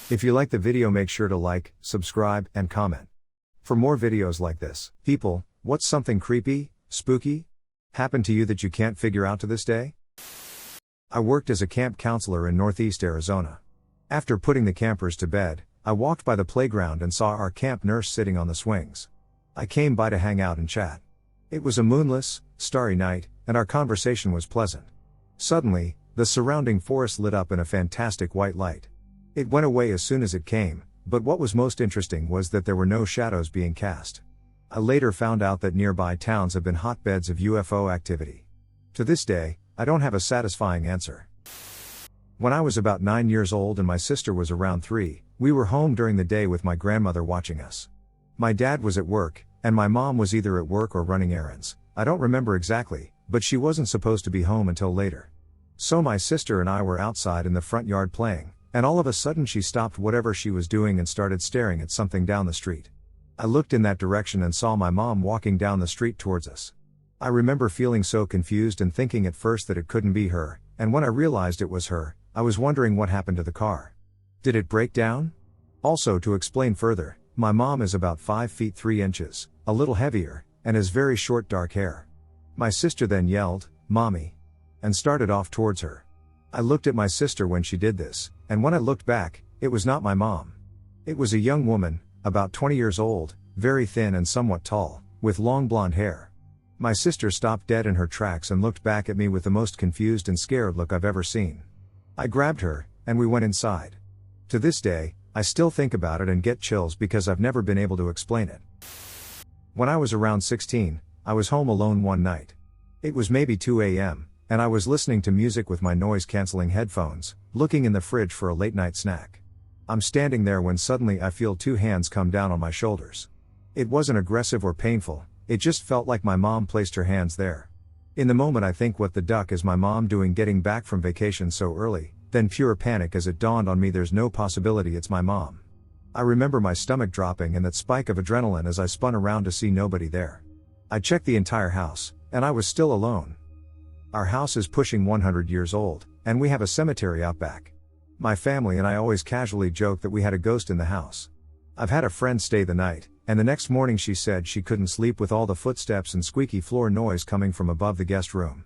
If you like the video, make sure to like, subscribe, and comment. For more videos like this. People, what's something creepy, spooky, happened to you that you can't figure out to this day? I worked as a camp counselor in Northeast Arizona. After putting the campers to bed, I walked by the playground and saw our camp nurse sitting on the swings. I came by to hang out and chat. It was a moonless, starry night, and our conversation was pleasant. Suddenly, the surrounding forest lit up in a fantastic white light. It went away as soon as it came, but what was most interesting was that there were no shadows being cast. I later found out that nearby towns have been hotbeds of UFO activity. To this day, I don't have a satisfying answer. When I was about 9 years old and my sister was around 3, we were home during the day with my grandmother watching us. My dad was at work, and my mom was either at work or running errands. I don't remember exactly, but she wasn't supposed to be home until later. So my sister and I were outside in the front yard playing, and all of a sudden she stopped whatever she was doing and started staring at something down the street. I looked in that direction and saw my mom walking down the street towards us. I remember feeling so confused and thinking at first that it couldn't be her, and when I realized it was her, I was wondering what happened to the car. Did it break down? Also, to explain further, my mom is about 5 feet 3 inches, a little heavier, and has very short dark hair. My sister then yelled, "Mommy," and started off towards her. I looked at my sister when she did this, and when I looked back, it was not my mom. It was a young woman, about 20 years old, very thin and somewhat tall, with long blonde hair. My sister stopped dead in her tracks and looked back at me with the most confused and scared look I've ever seen. I grabbed her, and we went inside. To this day, I still think about it and get chills because I've never been able to explain it. When I was around 16, I was home alone one night. It was maybe 2 a.m., and I was listening to music with my noise-canceling headphones, looking in the fridge for a late-night snack. I'm standing there when suddenly I feel 2 hands come down on my shoulders. It wasn't aggressive or painful, it just felt like my mom placed her hands there. In the moment I think, what the duck is my mom doing getting back from vacation so early, then pure panic as it dawned on me there's no possibility it's my mom. I remember my stomach dropping and that spike of adrenaline as I spun around to see nobody there. I checked the entire house, and I was still alone. Our house is pushing 100 years old, and we have a cemetery out back. My family and I always casually joke that we had a ghost in the house. I've had a friend stay the night, and the next morning she said she couldn't sleep with all the footsteps and squeaky floor noise coming from above the guest room.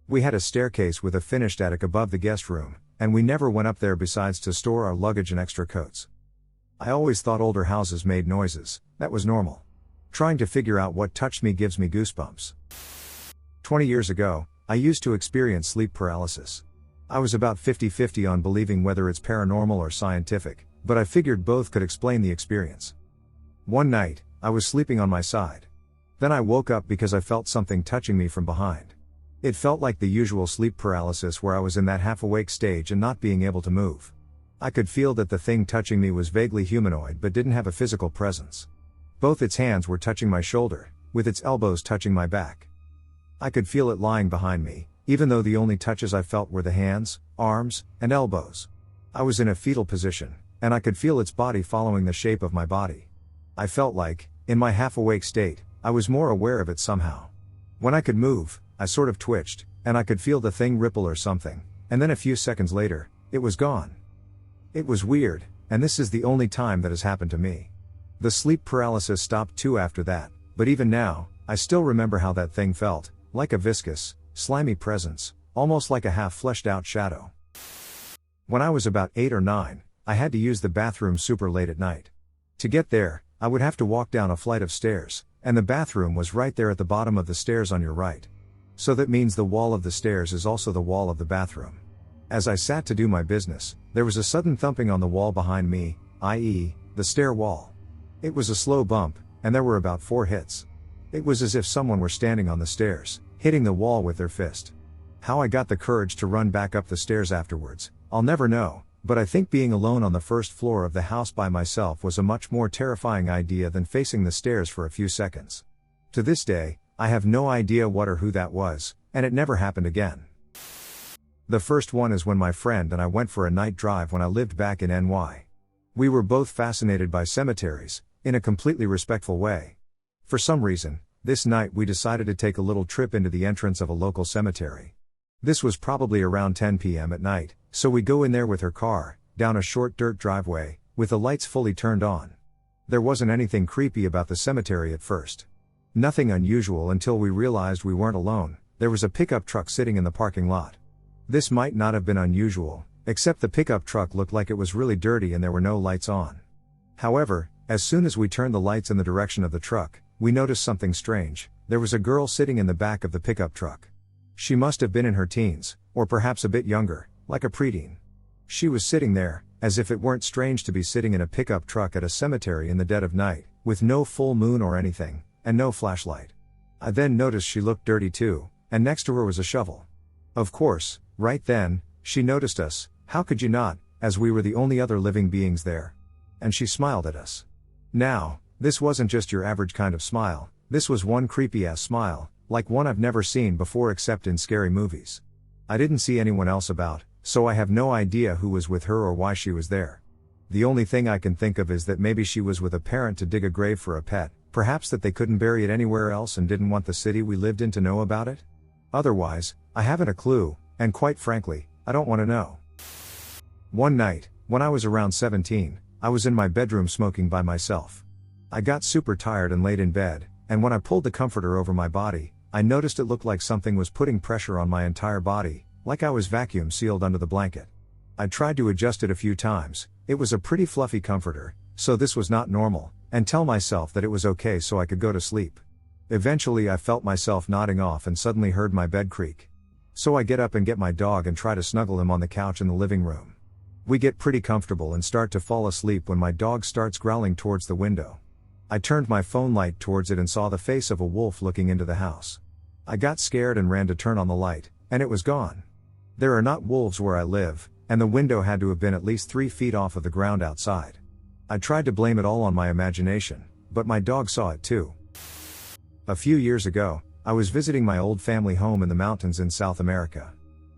We had a staircase with a finished attic above the guest room, and we never went up there besides to store our luggage and extra coats. I always thought older houses made noises, that was normal. Trying to figure out what touched me gives me goosebumps. 20 years ago, I used to experience sleep paralysis. I was about 50-50 on believing whether it's paranormal or scientific, but I figured both could explain the experience. One night, I was sleeping on my side. Then I woke up because I felt something touching me from behind. It felt like the usual sleep paralysis where I was in that half-awake stage and not being able to move. I could feel that the thing touching me was vaguely humanoid but didn't have a physical presence. Both its hands were touching my shoulder, with its elbows touching my back. I could feel it lying behind me, even though the only touches I felt were the hands, arms, and elbows. I was in a fetal position, and I could feel its body following the shape of my body. I felt like, in my half-awake state, I was more aware of it somehow. When I could move, I sort of twitched, and I could feel the thing ripple or something, and then a few seconds later, it was gone. It was weird, and this is the only time that has happened to me. The sleep paralysis stopped too after that, but even now, I still remember how that thing felt, like a viscous, slimy presence, almost like a half-fleshed-out shadow. When I was about 8 or 9, I had to use the bathroom super late at night. To get there, I would have to walk down a flight of stairs, and the bathroom was right there at the bottom of the stairs on your right. So that means the wall of the stairs is also the wall of the bathroom. As I sat to do my business, there was a sudden thumping on the wall behind me, i.e., the stair wall. It was a slow bump, and there were about 4 hits. It was as if someone were standing on the stairs, hitting the wall with their fist. How I got the courage to run back up the stairs afterwards, I'll never know, but I think being alone on the first floor of the house by myself was a much more terrifying idea than facing the stairs for a few seconds. To this day, I have no idea what or who that was, and it never happened again. The first one is when my friend and I went for a night drive when I lived back in NY. We were both fascinated by cemeteries, in a completely respectful way. For some reason, this night we decided to take a little trip into the entrance of a local cemetery. This was probably around 10 p.m. at night, so we go in there with her car, down a short dirt driveway, with the lights fully turned on. There wasn't anything creepy about the cemetery at first. Nothing unusual until we realized we weren't alone. There was a pickup truck sitting in the parking lot. This might not have been unusual, except the pickup truck looked like it was really dirty and there were no lights on. However, as soon as we turned the lights in the direction of the truck, we noticed something strange. There was a girl sitting in the back of the pickup truck. She must have been in her teens, or perhaps a bit younger, like a preteen. She was sitting there, as if it weren't strange to be sitting in a pickup truck at a cemetery in the dead of night, with no full moon or anything, and no flashlight. I then noticed she looked dirty too, and next to her was a shovel. Of course, right then, she noticed us. How could you not, as we were the only other living beings there? And she smiled at us. Now, this wasn't just your average kind of smile, this was one creepy-ass smile, like one I've never seen before except in scary movies. I didn't see anyone else about, so I have no idea who was with her or why she was there. The only thing I can think of is that maybe she was with a parent to dig a grave for a pet, perhaps that they couldn't bury it anywhere else and didn't want the city we lived in to know about it? Otherwise, I haven't a clue, and quite frankly, I don't want to know. One night, when I was around 17, I was in my bedroom smoking by myself. I got super tired and laid in bed, and when I pulled the comforter over my body, I noticed it looked like something was putting pressure on my entire body, like I was vacuum sealed under the blanket. I tried to adjust it a few times. It was a pretty fluffy comforter, so this was not normal, and tell myself that it was okay so I could go to sleep. Eventually I felt myself nodding off and suddenly heard my bed creak. So I get up and get my dog and try to snuggle him on the couch in the living room. We get pretty comfortable and start to fall asleep when my dog starts growling towards the window. I turned my phone light towards it and saw the face of a wolf looking into the house. I got scared and ran to turn on the light, and it was gone. There are not wolves where I live, and the window had to have been at least 3 feet off of the ground outside. I tried to blame it all on my imagination, but my dog saw it too. A few years ago, I was visiting my old family home in the mountains in South America.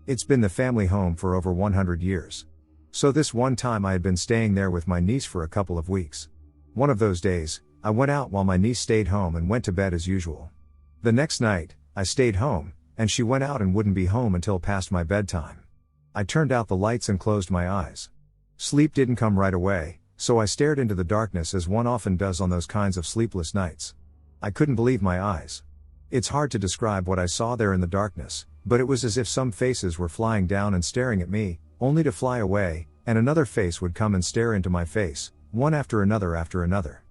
It's been the family home for over 100 years. So this one time I had been staying there with my niece for a couple of weeks. One of those days, I went out while my niece stayed home and went to bed as usual. The next night, I stayed home, and she went out and wouldn't be home until past my bedtime. I turned out the lights and closed my eyes. Sleep didn't come right away, so I stared into the darkness as one often does on those kinds of sleepless nights. I couldn't believe my eyes. It's hard to describe what I saw there in the darkness, but it was as if some faces were flying down and staring at me, only to fly away, and another face would come and stare into my face, one after another after another.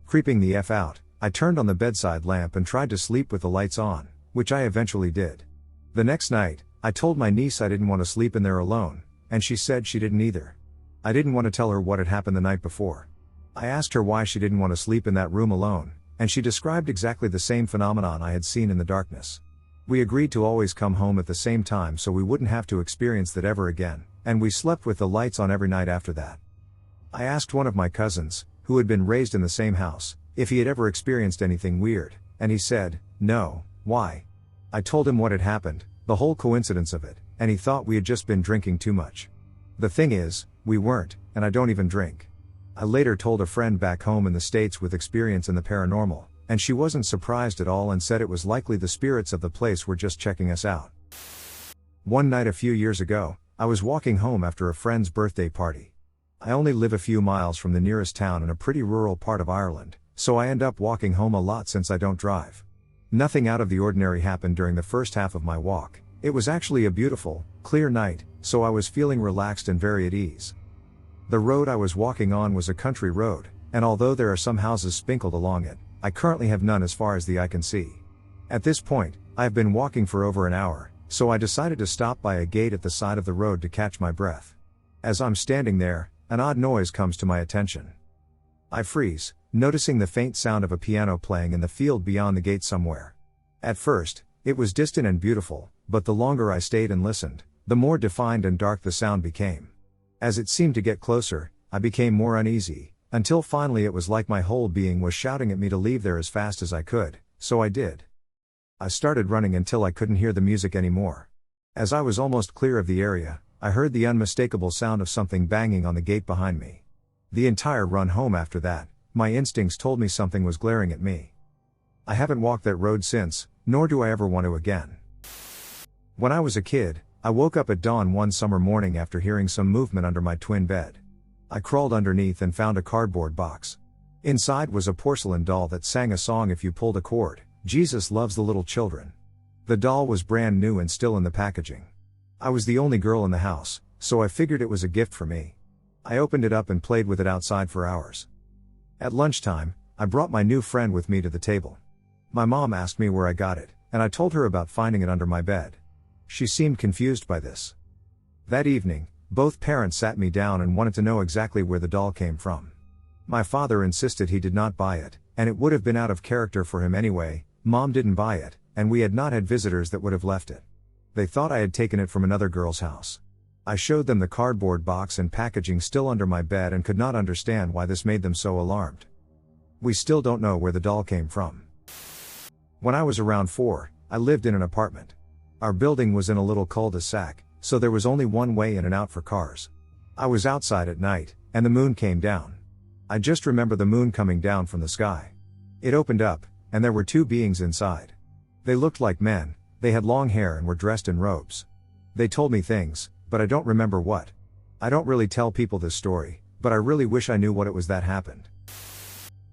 Creeping the F out, I turned on the bedside lamp and tried to sleep with the lights on, which I eventually did. The next night, I told my niece I didn't want to sleep in there alone, and she said she didn't either. I didn't want to tell her what had happened the night before. I asked her why she didn't want to sleep in that room alone, and she described exactly the same phenomenon I had seen in the darkness. We agreed to always come home at the same time so we wouldn't have to experience that ever again, and we slept with the lights on every night after that. I asked one of my cousins, who had been raised in the same house, if he had ever experienced anything weird, and he said, no. Why? I told him what had happened, the whole coincidence of it, and he thought we had just been drinking too much. The thing is, we weren't, and I don't even drink. I later told a friend back home in the States with experience in the paranormal, and she wasn't surprised at all and said it was likely the spirits of the place were just checking us out. One night a few years ago, I was walking home after a friend's birthday party. I only live a few miles from the nearest town in a pretty rural part of Ireland, so I end up walking home a lot since I don't drive. Nothing out of the ordinary happened during the first half of my walk. It was actually a beautiful, clear night, so I was feeling relaxed and very at ease. The road I was walking on was a country road, and although there are some houses sprinkled along it, I currently have none as far as the eye can see. At this point, I have been walking for over an hour, so I decided to stop by a gate at the side of the road to catch my breath. As I'm standing there, an odd noise comes to my attention. I freeze, noticing the faint sound of a piano playing in the field beyond the gate somewhere. At first, it was distant and beautiful, but the longer I stayed and listened, the more defined and dark the sound became. As it seemed to get closer, I became more uneasy, until finally it was like my whole being was shouting at me to leave there as fast as I could, so I did. I started running until I couldn't hear the music anymore. As I was almost clear of the area, I heard the unmistakable sound of something banging on the gate behind me. The entire run home after that, my instincts told me something was glaring at me. I haven't walked that road since, nor do I ever want to again. When I was a kid, I woke up at dawn one summer morning after hearing some movement under my twin bed. I crawled underneath and found a cardboard box. Inside was a porcelain doll that sang a song if you pulled a cord, "Jesus loves the little children." The doll was brand new and still in the packaging. I was the only girl in the house, so I figured it was a gift for me. I opened it up and played with it outside for hours. At lunchtime, I brought my new friend with me to the table. My mom asked me where I got it, and I told her about finding it under my bed. She seemed confused by this. That evening, both parents sat me down and wanted to know exactly where the doll came from. My father insisted he did not buy it, and it would have been out of character for him anyway. Mom didn't buy it, and we had not had visitors that would have left it. They thought I had taken it from another girl's house. I showed them the cardboard box and packaging still under my bed and could not understand why this made them so alarmed. We still don't know where the doll came from. When I was around 4, I lived in an apartment. Our building was in a little cul-de-sac, so there was only one way in and out for cars. I was outside at night, and the moon came down. I just remember the moon coming down from the sky. It opened up, and there were two beings inside. They looked like men, they had long hair and were dressed in robes. They told me things, but I don't remember what. I don't really tell people this story, but I really wish I knew what it was that happened.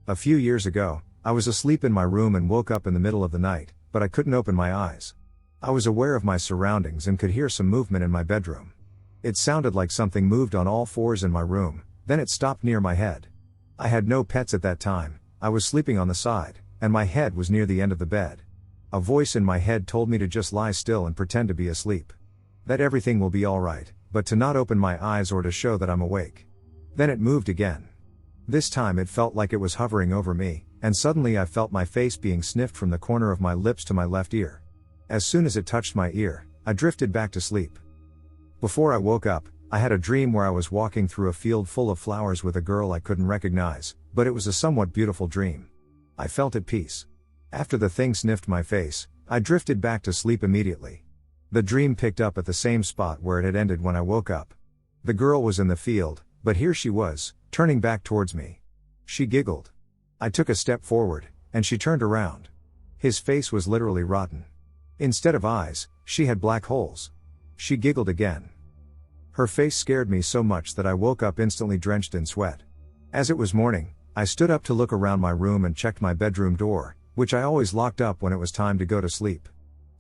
A few years ago, I was asleep in my room and woke up in the middle of the night, but I couldn't open my eyes. I was aware of my surroundings and could hear some movement in my bedroom. It sounded like something moved on all fours in my room, then it stopped near my head. I had no pets at that time, I was sleeping on the side, and my head was near the end of the bed. A voice in my head told me to just lie still and pretend to be asleep. That everything will be alright, but to not open my eyes or to show that I'm awake. Then it moved again. This time it felt like it was hovering over me, and suddenly I felt my face being sniffed from the corner of my lips to my left ear. As soon as it touched my ear, I drifted back to sleep. Before I woke up, I had a dream where I was walking through a field full of flowers with a girl I couldn't recognize, but it was a somewhat beautiful dream. I felt at peace. After the thing sniffed my face, I drifted back to sleep immediately. The dream picked up at the same spot where it had ended when I woke up. The girl was in the field, but here she was, turning back towards me. She giggled. I took a step forward, and she turned around. His face was literally rotten. Instead of eyes, she had black holes. She giggled again. Her face scared me so much that I woke up instantly drenched in sweat. As it was morning, I stood up to look around my room and checked my bedroom door, which I always locked up when it was time to go to sleep.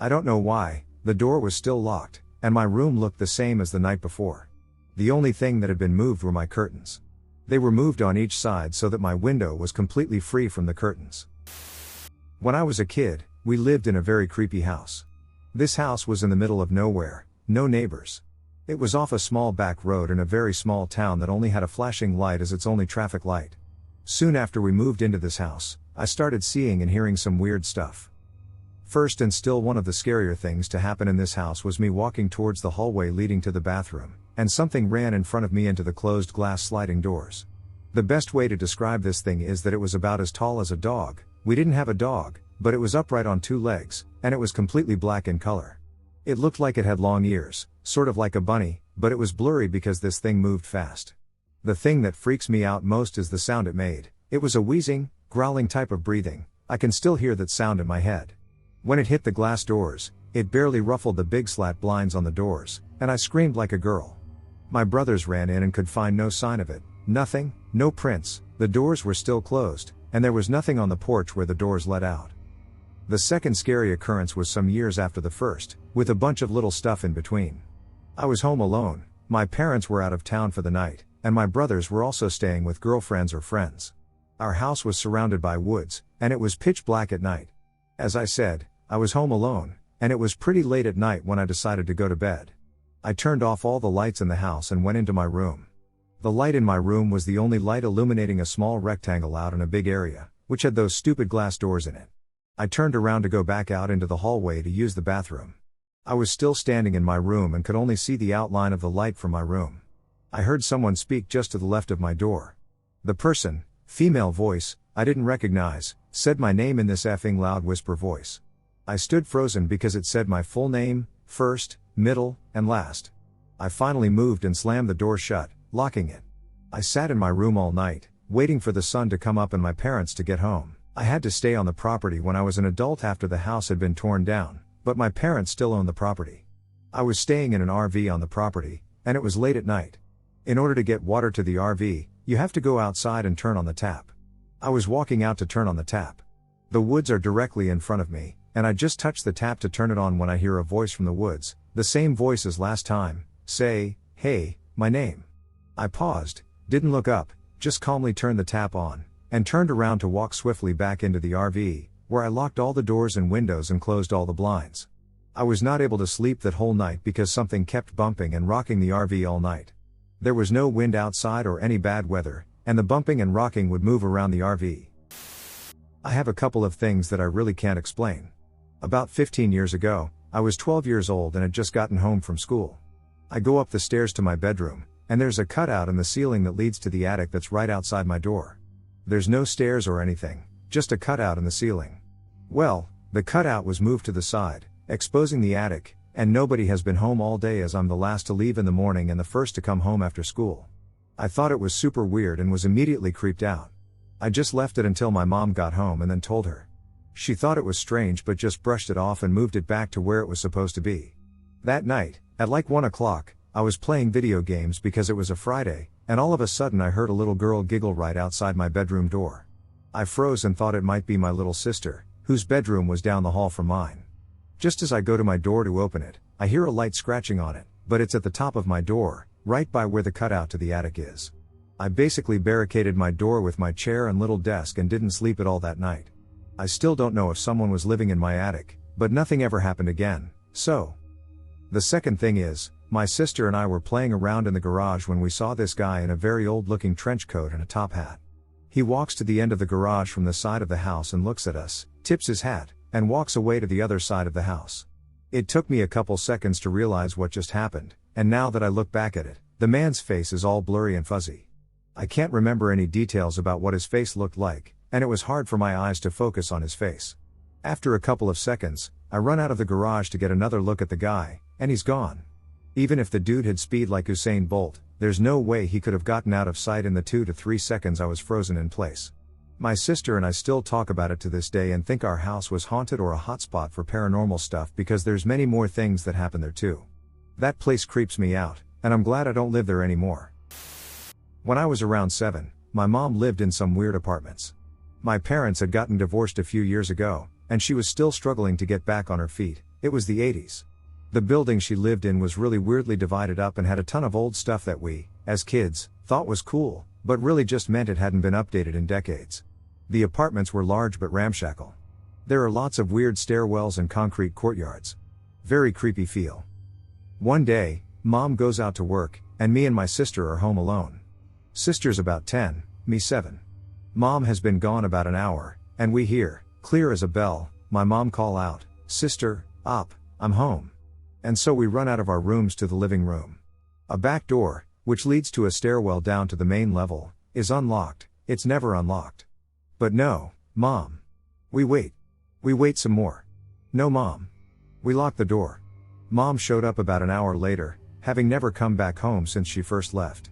I don't know why, the door was still locked, and my room looked the same as the night before. The only thing that had been moved were my curtains. They were moved on each side so that my window was completely free from the curtains. When I was a kid, we lived in a very creepy house. This house was in the middle of nowhere, no neighbors. It was off a small back road in a very small town that only had a flashing light as its only traffic light. Soon after we moved into this house, I started seeing and hearing some weird stuff. First and still one of the scarier things to happen in this house was me walking towards the hallway leading to the bathroom, and something ran in front of me into the closed glass sliding doors. The best way to describe this thing is that it was about as tall as a dog. We didn't have a dog, but it was upright on two legs, and it was completely black in color. It looked like it had long ears, sort of like a bunny, but it was blurry because this thing moved fast. The thing that freaks me out most is the sound it made. It was a wheezing, growling type of breathing. I can still hear that sound in my head. When it hit the glass doors, it barely ruffled the big slat blinds on the doors, and I screamed like a girl. My brothers ran in and could find no sign of it, nothing, no prints, the doors were still closed, and there was nothing on the porch where the doors led out. The second scary occurrence was some years after the first, with a bunch of little stuff in between. I was home alone, my parents were out of town for the night, and my brothers were also staying with girlfriends or friends. Our house was surrounded by woods, and it was pitch black at night. As I said, I was home alone, and it was pretty late at night when I decided to go to bed. I turned off all the lights in the house and went into my room. The light in my room was the only light illuminating a small rectangle out in a big area, which had those stupid glass doors in it. I turned around to go back out into the hallway to use the bathroom. I was still standing in my room and could only see the outline of the light from my room. I heard someone speak just to the left of my door. The person, female voice, I didn't recognize, said my name in this effing loud whisper voice. I stood frozen because it said my full name, first, middle, and last. I finally moved and slammed the door shut, locking it. I sat in my room all night, waiting for the sun to come up and my parents to get home. I had to stay on the property when I was an adult after the house had been torn down, but my parents still owned the property. I was staying in an RV on the property, and it was late at night. In order to get water to the RV, you have to go outside and turn on the tap. I was walking out to turn on the tap. The woods are directly in front of me, and I just touched the tap to turn it on when I hear a voice from the woods, the same voice as last time, say, "Hey, my name." I paused, didn't look up, just calmly turned the tap on, and turned around to walk swiftly back into the RV, where I locked all the doors and windows and closed all the blinds. I was not able to sleep that whole night because something kept bumping and rocking the RV all night. There was no wind outside or any bad weather, and the bumping and rocking would move around the RV. I have a couple of things that I really can't explain. About 15 years ago, I was 12 years old and had just gotten home from school. I go up the stairs to my bedroom, and there's a cutout in the ceiling that leads to the attic that's right outside my door. There's no stairs or anything, just a cutout in the ceiling. Well, the cutout was moved to the side, exposing the attic, and nobody has been home all day as I'm the last to leave in the morning and the first to come home after school. I thought it was super weird and was immediately creeped out. I just left it until my mom got home and then told her. She thought it was strange but just brushed it off and moved it back to where it was supposed to be. That night, at like 1 o'clock, I was playing video games because it was a Friday, and all of a sudden I heard a little girl giggle right outside my bedroom door. I froze and thought it might be my little sister, whose bedroom was down the hall from mine. Just as I go to my door to open it, I hear a light scratching on it, but it's at the top of my door, right by where the cutout to the attic is. I basically barricaded my door with my chair and little desk and didn't sleep at all that night. I still don't know if someone was living in my attic, but nothing ever happened again, so. The second thing is, my sister and I were playing around in the garage when we saw this guy in a very old-looking trench coat and a top hat. He walks to the end of the garage from the side of the house and looks at us, tips his hat, and walks away to the other side of the house. It took me a couple seconds to realize what just happened, and now that I look back at it, the man's face is all blurry and fuzzy. I can't remember any details about what his face looked like, and it was hard for my eyes to focus on his face. After a couple of seconds, I run out of the garage to get another look at the guy, and he's gone. Even if the dude had speed like Usain Bolt, there's no way he could have gotten out of sight in the 2 to 3 seconds I was frozen in place. My sister and I still talk about it to this day and think our house was haunted or a hotspot for paranormal stuff because there's many more things that happen there too. That place creeps me out, and I'm glad I don't live there anymore. When I was around 7, my mom lived in some weird apartments. My parents had gotten divorced a few years ago, and she was still struggling to get back on her feet. It was the 80s. The building she lived in was really weirdly divided up and had a ton of old stuff that we, as kids, thought was cool, but really just meant it hadn't been updated in decades. The apartments were large but ramshackle. There are lots of weird stairwells and concrete courtyards. Very creepy feel. One day, Mom goes out to work, and me and my sister are home alone. Sister's about 10, me 7. Mom has been gone about an hour, and we hear, clear as a bell, my mom call out, "Sister, up, I'm home." And so we run out of our rooms to the living room. A back door, which leads to a stairwell down to the main level, is unlocked. It's never unlocked. But no, Mom. We wait. We wait some more. No, Mom. We lock the door. Mom showed up about an hour later, having never come back home since she first left.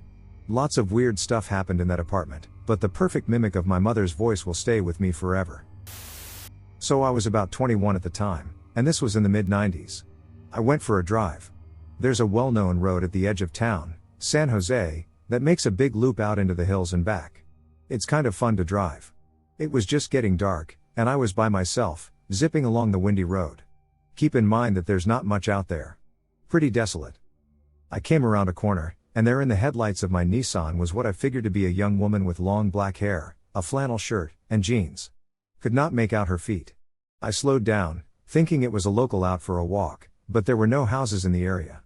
Lots of weird stuff happened in that apartment, but the perfect mimic of my mother's voice will stay with me forever. So I was about 21 at the time, and this was in the mid-90s. I went for a drive. There's a well-known road at the edge of town, San Jose, that makes a big loop out into the hills and back. It's kind of fun to drive. It was just getting dark, and I was by myself, zipping along the windy road. Keep in mind that there's not much out there. Pretty desolate. I came around a corner, and there in the headlights of my Nissan was what I figured to be a young woman with long black hair, a flannel shirt, and jeans. Could not make out her feet. I slowed down, thinking it was a local out for a walk, but there were no houses in the area.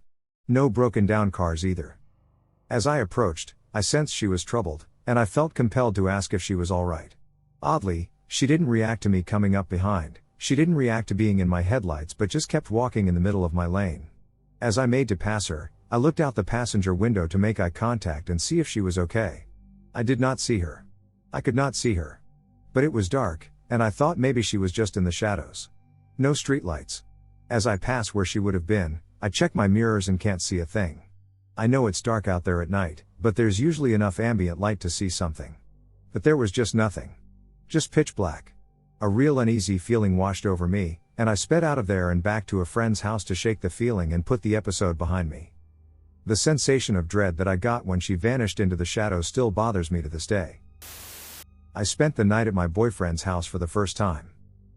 No broken down cars either. As I approached, I sensed she was troubled, and I felt compelled to ask if she was all right. Oddly, she didn't react to me coming up behind, she didn't react to being in my headlights but just kept walking in the middle of my lane. As I made to pass her, I looked out the passenger window to make eye contact and see if she was okay. I did not see her. I could not see her. But it was dark, and I thought maybe she was just in the shadows. No streetlights. As I pass where she would have been, I check my mirrors and can't see a thing. I know it's dark out there at night, but there's usually enough ambient light to see something. But there was just nothing. Just pitch black. A real uneasy feeling washed over me, and I sped out of there and back to a friend's house to shake the feeling and put the episode behind me. The sensation of dread that I got when she vanished into the shadows still bothers me to this day. I spent the night at my boyfriend's house for the first time.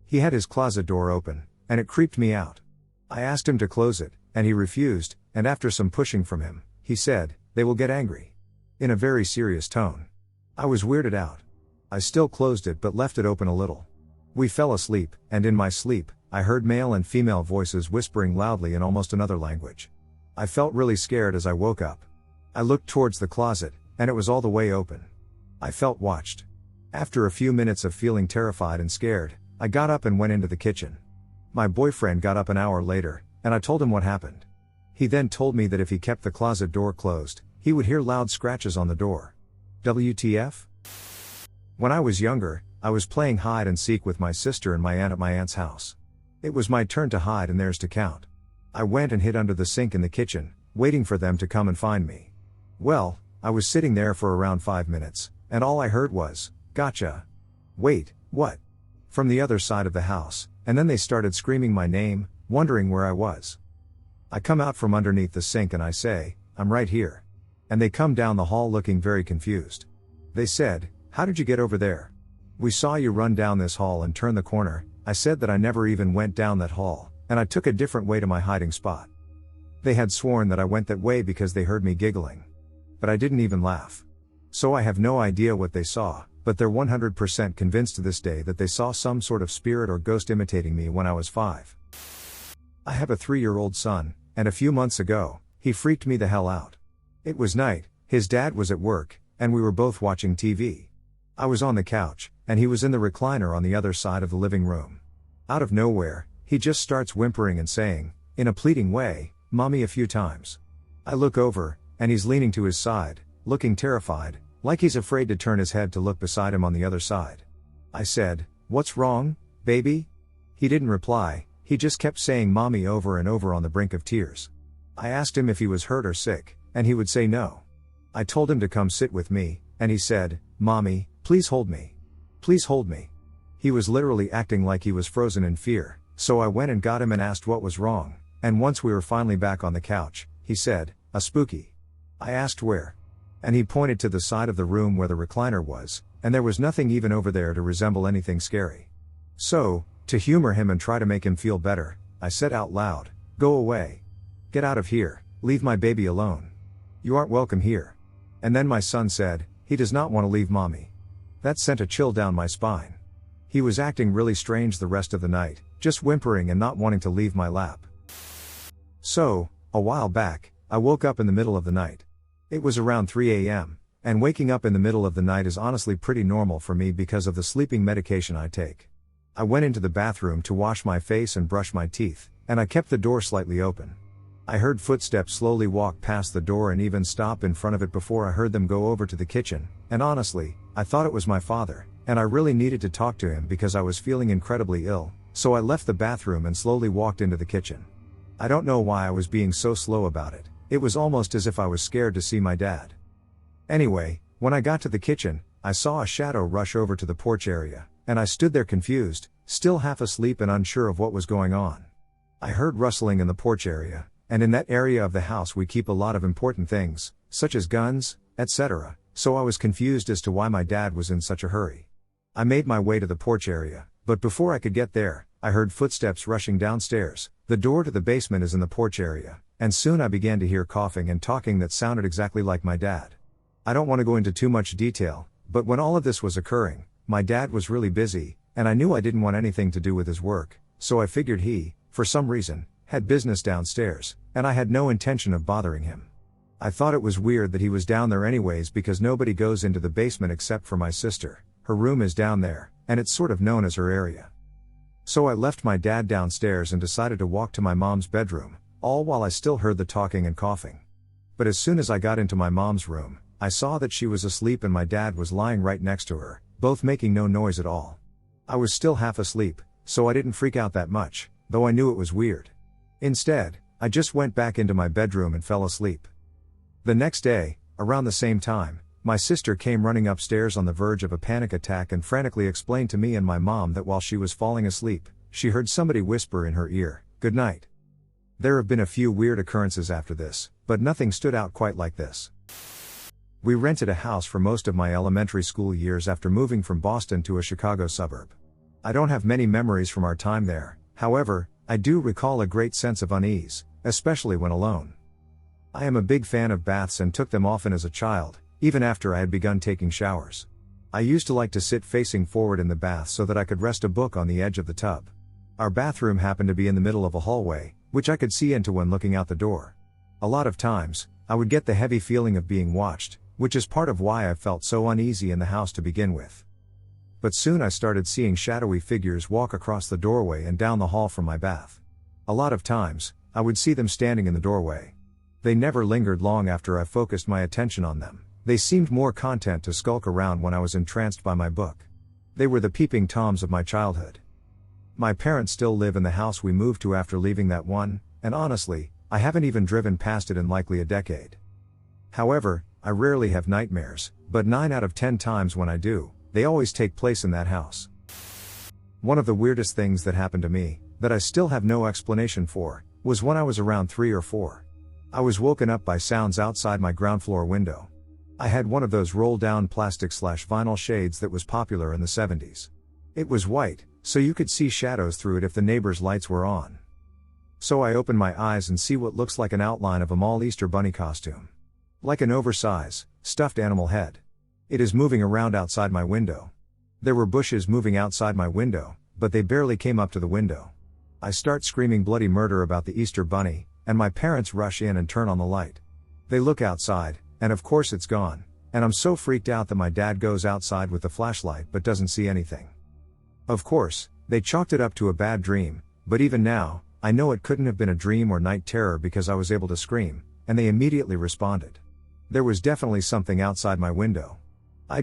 He had his closet door open, and it creeped me out. I asked him to close it, and he refused, and after some pushing from him, he said, "They will get angry," in a very serious tone. I was weirded out. I still closed it but left it open a little. We fell asleep, and in my sleep, I heard male and female voices whispering loudly in almost another language. I felt really scared as I woke up. I looked towards the closet, and it was all the way open. I felt watched. After a few minutes of feeling terrified and scared, I got up and went into the kitchen. My boyfriend got up an hour later, and I told him what happened. He then told me that if he kept the closet door closed, he would hear loud scratches on the door. WTF? When I was younger, I was playing hide and seek with my sister and my aunt at my aunt's house. It was my turn to hide and theirs to count. I went and hid under the sink in the kitchen, waiting for them to come and find me. Well, I was sitting there for around 5 minutes, and all I heard was, "Gotcha." Wait, what? From the other side of the house, and then they started screaming my name, wondering where I was. I come out from underneath the sink and I say, "I'm right here." And they come down the hall looking very confused. They said, "How did you get over there? We saw you run down this hall and turn the corner." I said that I never even went down that hall, and I took a different way to my hiding spot. They had sworn that I went that way because they heard me giggling. But I didn't even laugh. So I have no idea what they saw, but they're 100% convinced to this day that they saw some sort of spirit or ghost imitating me when I was 5. I have a 3-year-old son, and a few months ago, he freaked me the hell out. It was night, his dad was at work, and we were both watching TV. I was on the couch, and he was in the recliner on the other side of the living room. Out of nowhere, he just starts whimpering and saying, in a pleading way, "Mommy," a few times. I look over, and he's leaning to his side, looking terrified, like he's afraid to turn his head to look beside him on the other side. I said, "What's wrong, baby?" He didn't reply, he just kept saying "Mommy" over and over on the brink of tears. I asked him if he was hurt or sick, and he would say no. I told him to come sit with me, and he said, "Mommy, please hold me. Please hold me." He was literally acting like he was frozen in fear, so I went and got him and asked what was wrong, and once we were finally back on the couch, he said, "A spooky." I asked where. And he pointed to the side of the room where the recliner was, and there was nothing even over there to resemble anything scary. So, to humor him and try to make him feel better, I said out loud, "Go away. Get out of here, leave my baby alone. You aren't welcome here." And then my son said, "He does not want to leave Mommy." That sent a chill down my spine. He was acting really strange the rest of the night, just whimpering and not wanting to leave my lap. So, a while back, I woke up in the middle of the night. It was around 3 a.m., and waking up in the middle of the night is honestly pretty normal for me because of the sleeping medication I take. I went into the bathroom to wash my face and brush my teeth, and I kept the door slightly open. I heard footsteps slowly walk past the door and even stop in front of it before I heard them go over to the kitchen, and honestly, I thought it was my father, and I really needed to talk to him because I was feeling incredibly ill, so I left the bathroom and slowly walked into the kitchen. I don't know why I was being so slow about it. It was almost as if I was scared to see my dad. Anyway, when I got to the kitchen, I saw a shadow rush over to the porch area, and I stood there confused, still half asleep and unsure of what was going on. I heard rustling in the porch area, and in that area of the house we keep a lot of important things, such as guns, etc., so I was confused as to why my dad was in such a hurry. I made my way to the porch area, but before I could get there, I heard footsteps rushing downstairs. The door to the basement is in the porch area, and soon I began to hear coughing and talking that sounded exactly like my dad. I don't want to go into too much detail, but when all of this was occurring, my dad was really busy, and I knew I didn't want anything to do with his work, so I figured he, for some reason, had business downstairs, and I had no intention of bothering him. I thought it was weird that he was down there anyways because nobody goes into the basement except for my sister. Her room is down there, and it's sort of known as her area. So I left my dad downstairs and decided to walk to my mom's bedroom, all while I still heard the talking and coughing. But as soon as I got into my mom's room, I saw that she was asleep and my dad was lying right next to her, both making no noise at all. I was still half asleep, so I didn't freak out that much, though I knew it was weird. Instead, I just went back into my bedroom and fell asleep. The next day, around the same time, my sister came running upstairs on the verge of a panic attack and frantically explained to me and my mom that while she was falling asleep, she heard somebody whisper in her ear, "Good night." There have been a few weird occurrences after this, but nothing stood out quite like this. We rented a house for most of my elementary school years after moving from Boston to a Chicago suburb. I don't have many memories from our time there, however, I do recall a great sense of unease, especially when alone. I am a big fan of baths and took them often as a child, even after I had begun taking showers. I used to like to sit facing forward in the bath so that I could rest a book on the edge of the tub. Our bathroom happened to be in the middle of a hallway, which I could see into when looking out the door. A lot of times, I would get the heavy feeling of being watched, which is part of why I felt so uneasy in the house to begin with. But soon I started seeing shadowy figures walk across the doorway and down the hall from my bath. A lot of times, I would see them standing in the doorway. They never lingered long after I focused my attention on them. They seemed more content to skulk around when I was entranced by my book. They were the peeping toms of my childhood. My parents still live in the house we moved to after leaving that one, and honestly, I haven't even driven past it in likely a decade. However, I rarely have nightmares, but 9 out of 10 times when I do, they always take place in that house. One of the weirdest things that happened to me, that I still have no explanation for, was when I was around 3 or 4. I was woken up by sounds outside my ground floor window. I had one of those roll-down plastic/vinyl shades that was popular in the 70s. It was white, so you could see shadows through it if the neighbor's lights were on. So I open my eyes and see what looks like an outline of a mall Easter bunny costume. Like an oversized, stuffed animal head. It is moving around outside my window. There were bushes moving outside my window, but they barely came up to the window. I start screaming bloody murder about the Easter bunny, and my parents rush in and turn on the light. They look outside, and of course it's gone, and I'm so freaked out that my dad goes outside with the flashlight but doesn't see anything. Of course, they chalked it up to a bad dream, but even now, I know it couldn't have been a dream or night terror because I was able to scream, and they immediately responded. There was definitely something outside my window.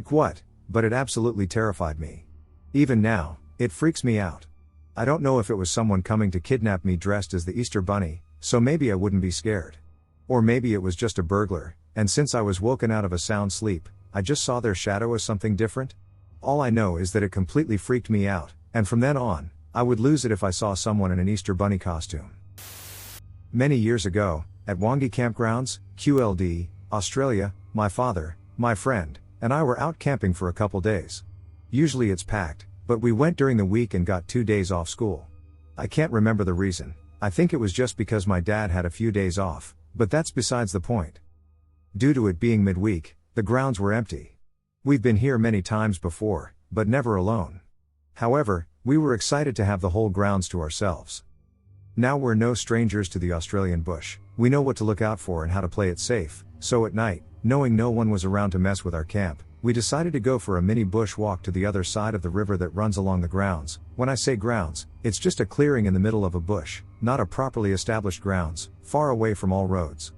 What? But it absolutely terrified me. Even now, it freaks me out. I don't know if it was someone coming to kidnap me dressed as the Easter bunny, so maybe I wouldn't be scared. Or maybe it was just a burglar, and since I was woken out of a sound sleep, I just saw their shadow as something different. All I know is that it completely freaked me out, and from then on, I would lose it if I saw someone in an Easter bunny costume. Many years ago, at Wangi Campgrounds, QLD, Australia, my father, my friend, and I were out camping for a couple days. Usually it's packed, but we went during the week and got 2 days off school. I can't remember the reason. I think it was just because my dad had a few days off, but that's besides the point. Due to it being midweek, the grounds were empty. We've been here many times before, but never alone. However, we were excited to have the whole grounds to ourselves. Now we're no strangers to the Australian bush, we know what to look out for and how to play it safe, so at night, knowing no one was around to mess with our camp, we decided to go for a mini bush walk to the other side of the river that runs along the grounds. When I say grounds, it's just a clearing in the middle of a bush, not a properly established grounds, far away from all roads.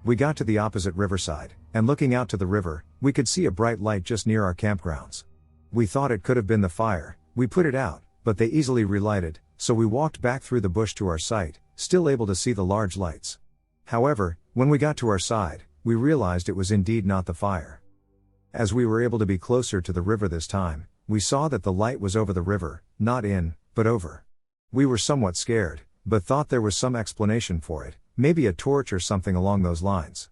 We got to the opposite riverside, and looking out to the river, we could see a bright light just near our campgrounds. We thought it could have been the fire, we put it out, but they easily relighted, so we walked back through the bush to our site, still able to see the large lights. However, when we got to our side, we realized it was indeed not the fire. As we were able to be closer to the river this time, we saw that the light was over the river, not in, but over. We were somewhat scared, but thought there was some explanation for it, maybe a torch or something along those lines.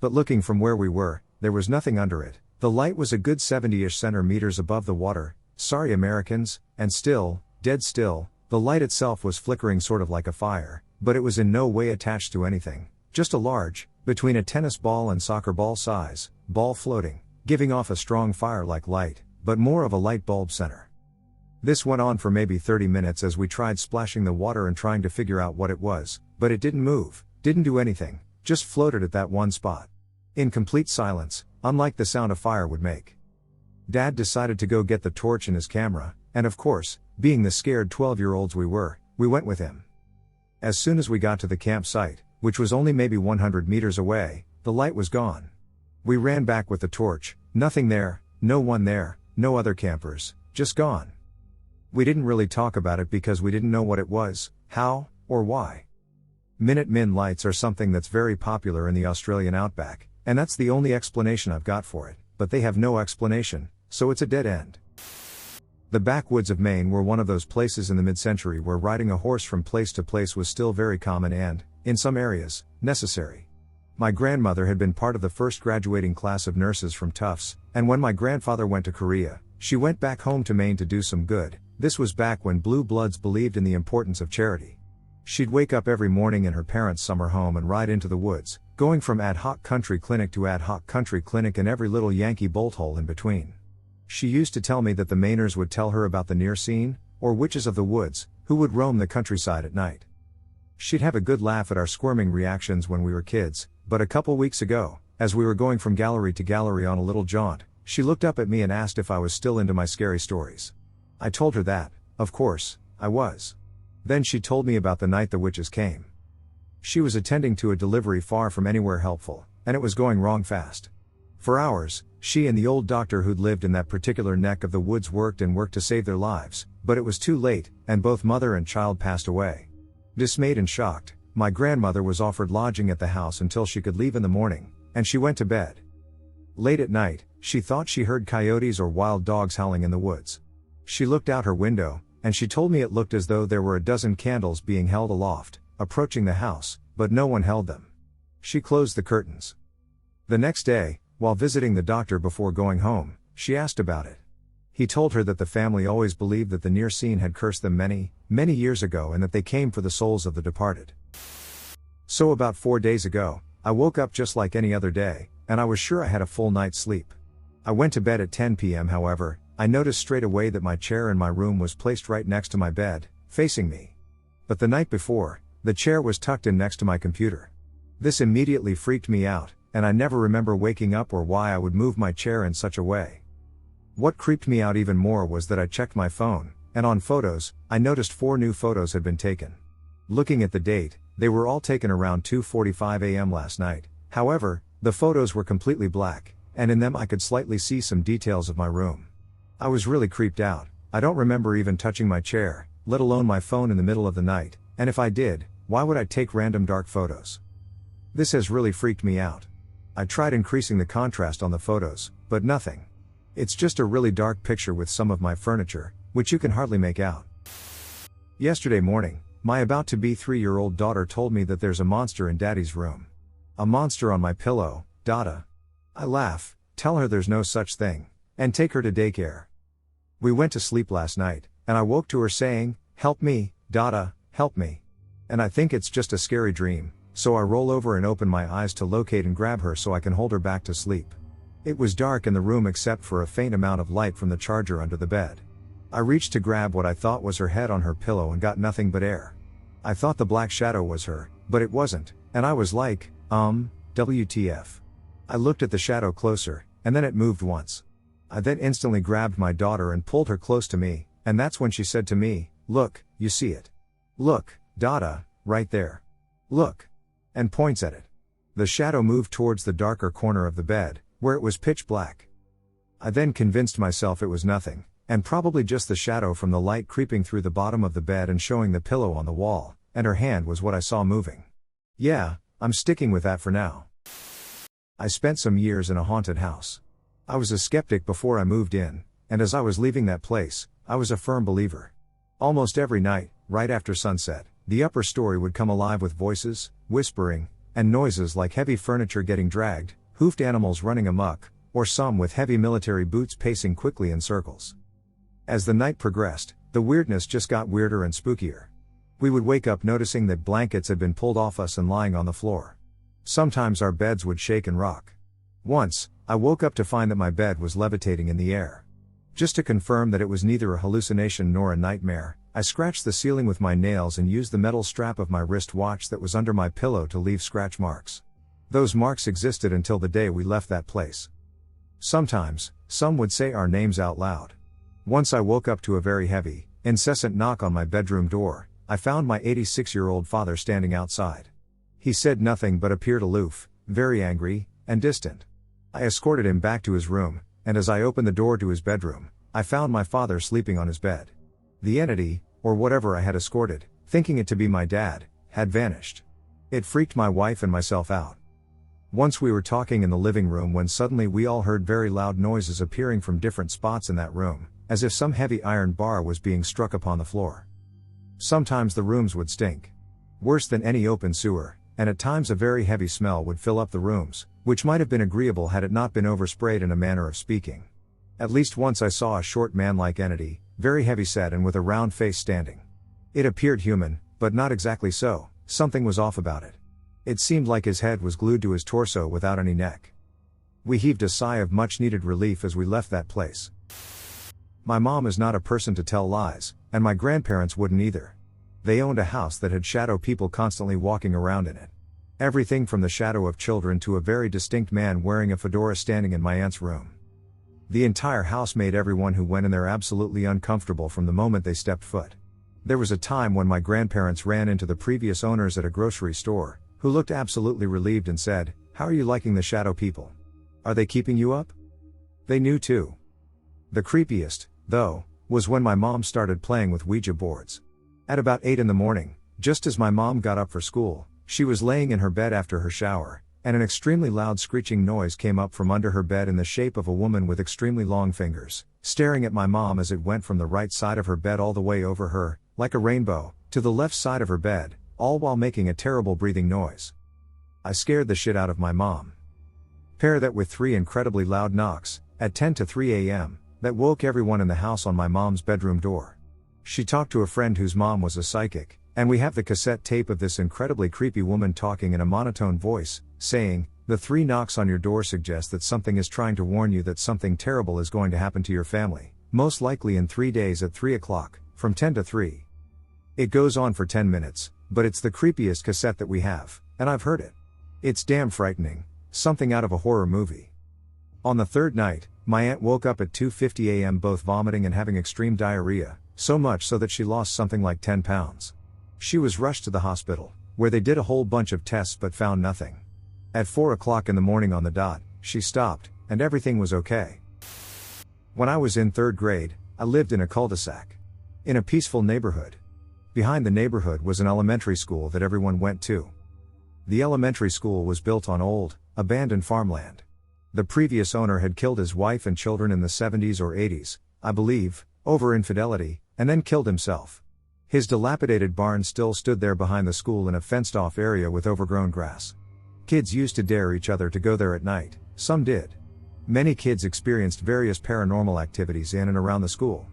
But looking from where we were, there was nothing under it. The light was a good 70-ish centimeters above the water, sorry Americans, and still, dead still, the light itself was flickering sort of like a fire, but it was in no way attached to anything, just a large, between a tennis ball and soccer ball size, ball floating, giving off a strong fire-like light, but more of a light bulb center. This went on for maybe 30 minutes as we tried splashing the water and trying to figure out what it was, but it didn't move, didn't do anything, just floated at that one spot. In complete silence, unlike the sound a fire would make. Dad decided to go get the torch and his camera, and of course, being the scared 12-year-olds we were, we went with him. As soon as we got to the campsite, which was only maybe 100 meters away, the light was gone. We ran back with the torch, nothing there, no one there, no other campers, just gone. We didn't really talk about it because we didn't know what it was, how, or why. Minute-min lights are something that's very popular in the Australian outback, and that's the only explanation I've got for it, but they have no explanation, so it's a dead end. The backwoods of Maine were one of those places in the mid-century where riding a horse from place to place was still very common and, in some areas, necessary. My grandmother had been part of the first graduating class of nurses from Tufts, and when my grandfather went to Korea, she went back home to Maine to do some good. This was back when blue bloods believed in the importance of charity. She'd wake up every morning in her parents' summer home and ride into the woods, going from ad hoc country clinic to ad hoc country clinic and every little Yankee bolt hole in between. She used to tell me that the Mainers would tell her about the near scene, or witches of the woods, who would roam the countryside at night. She'd have a good laugh at our squirming reactions when we were kids, but a couple weeks ago, as we were going from gallery to gallery on a little jaunt, she looked up at me and asked if I was still into my scary stories. I told her that, of course, I was. Then she told me about the night the witches came. She was attending to a delivery far from anywhere helpful, and it was going wrong fast. For hours, she and the old doctor who'd lived in that particular neck of the woods worked to save their lives, but it was too late, and both mother and child passed away. Dismayed and shocked, my grandmother was offered lodging at the house until she could leave in the morning, and she went to bed. Late at night, she thought she heard coyotes or wild dogs howling in the woods. She looked out her window, and she told me it looked as though there were a dozen candles being held aloft, approaching the house, but no one held them. She closed the curtains. The next day, while visiting the doctor before going home, she asked about it. He told her that the family always believed that the near scene had cursed them many, many years ago and that they came for the souls of the departed. So about 4 days ago, I woke up just like any other day, and I was sure I had a full night's sleep. I went to bed at 10 p.m. However, I noticed straight away that my chair in my room was placed right next to my bed, facing me. But the night before, the chair was tucked in next to my computer. This immediately freaked me out, and I never remember waking up or why I would move my chair in such a way. What creeped me out even more was that I checked my phone, and on photos, I noticed 4 new photos had been taken. Looking at the date, they were all taken around 2:45 a.m. last night. However, the photos were completely black, and in them I could slightly see some details of my room. I was really creeped out. I don't remember even touching my chair, let alone my phone in the middle of the night, and if I did, why would I take random dark photos? This has really freaked me out. I tried increasing the contrast on the photos, but nothing. It's just a really dark picture with some of my furniture, which you can hardly make out. Yesterday morning, my about-to-be 3-year-old daughter told me that there's a monster in Daddy's room. A monster on my pillow, Dada. I laugh, tell her there's no such thing, and take her to daycare. We went to sleep last night, and I woke to her saying, "Help me, Dada, help me." And I think it's just a scary dream, so I roll over and open my eyes to locate and grab her so I can hold her back to sleep. It was dark in the room except for a faint amount of light from the charger under the bed. I reached to grab what I thought was her head on her pillow and got nothing but air. I thought the black shadow was her, but it wasn't, and I was like, WTF. I looked at the shadow closer, and then it moved once. I then instantly grabbed my daughter and pulled her close to me, and that's when she said to me, "Look, you see it. Look, Dada, right there. Look." And points at it. The shadow moved towards the darker corner of the bed, where it was pitch black. I then convinced myself it was nothing, and probably just the shadow from the light creeping through the bottom of the bed and showing the pillow on the wall, and her hand was what I saw moving. Yeah, I'm sticking with that for now. I spent some years in a haunted house. I was a skeptic before I moved in, and as I was leaving that place, I was a firm believer. Almost every night, right after sunset, the upper story would come alive with voices, whispering, and noises like heavy furniture getting dragged, hoofed animals running amok, or some with heavy military boots pacing quickly in circles. As the night progressed, the weirdness just got weirder and spookier. We would wake up noticing that blankets had been pulled off us and lying on the floor. Sometimes our beds would shake and rock. Once, I woke up to find that my bed was levitating in the air. Just to confirm that it was neither a hallucination nor a nightmare, I scratched the ceiling with my nails and used the metal strap of my wristwatch that was under my pillow to leave scratch marks. Those marks existed until the day we left that place. Sometimes, some would say our names out loud. Once I woke up to a very heavy, incessant knock on my bedroom door. I found my 86-year-old father standing outside. He said nothing but appeared aloof, very angry, and distant. I escorted him back to his room, and as I opened the door to his bedroom, I found my father sleeping on his bed. The entity, or whatever I had escorted, thinking it to be my dad, had vanished. It freaked my wife and myself out. Once we were talking in the living room when suddenly we all heard very loud noises appearing from different spots in that room, as if some heavy iron bar was being struck upon the floor. Sometimes the rooms would stink worse than any open sewer, and at times a very heavy smell would fill up the rooms, which might have been agreeable had it not been oversprayed in a manner of speaking. At least once I saw a short man-like entity, very heavy-set and with a round face standing. It appeared human, but not exactly so. Something was off about it. It seemed like his head was glued to his torso without any neck. We heaved a sigh of much-needed relief as we left that place. My mom is not a person to tell lies, and my grandparents wouldn't either. They owned a house that had shadow people constantly walking around in it. Everything from the shadow of children to a very distinct man wearing a fedora standing in my aunt's room. The entire house made everyone who went in there absolutely uncomfortable from the moment they stepped foot. There was a time when my grandparents ran into the previous owners at a grocery store, who looked absolutely relieved and said, "How are you liking the shadow people? Are they keeping you up?" They knew too. The creepiest, though, was when my mom started playing with Ouija boards. At about 8 in the morning, just as my mom got up for school, she was laying in her bed after her shower, and an extremely loud screeching noise came up from under her bed in the shape of a woman with extremely long fingers, staring at my mom as it went from the right side of her bed all the way over her, like a rainbow, to the left side of her bed, all while making a terrible breathing noise. I scared the shit out of my mom. Pair that with 3 incredibly loud knocks, at 10 to 3 a.m., that woke everyone in the house on my mom's bedroom door. She talked to a friend whose mom was a psychic, and we have the cassette tape of this incredibly creepy woman talking in a monotone voice, saying, "The 3 knocks on your door suggest that something is trying to warn you that something terrible is going to happen to your family, most likely in 3 days at 3 o'clock, from 10 to 3. It goes on for 10 minutes, but it's the creepiest cassette that we have, and I've heard it. It's damn frightening, something out of a horror movie. On the 3rd night, my aunt woke up at 2:50 a.m. both vomiting and having extreme diarrhea, so much so that she lost something like 10 pounds. She was rushed to the hospital, where they did a whole bunch of tests but found nothing. At 4 o'clock in the morning on the dot, she stopped, and everything was okay. When I was in 3rd grade, I lived in a cul-de-sac. In a peaceful neighborhood. Behind the neighborhood was an elementary school that everyone went to. The elementary school was built on old, abandoned farmland. The previous owner had killed his wife and children in the 70s or 80s, I believe, over infidelity, and then killed himself. His dilapidated barn still stood there behind the school in a fenced-off area with overgrown grass. Kids used to dare each other to go there at night, some did. Many kids experienced various paranormal activities in and around the school.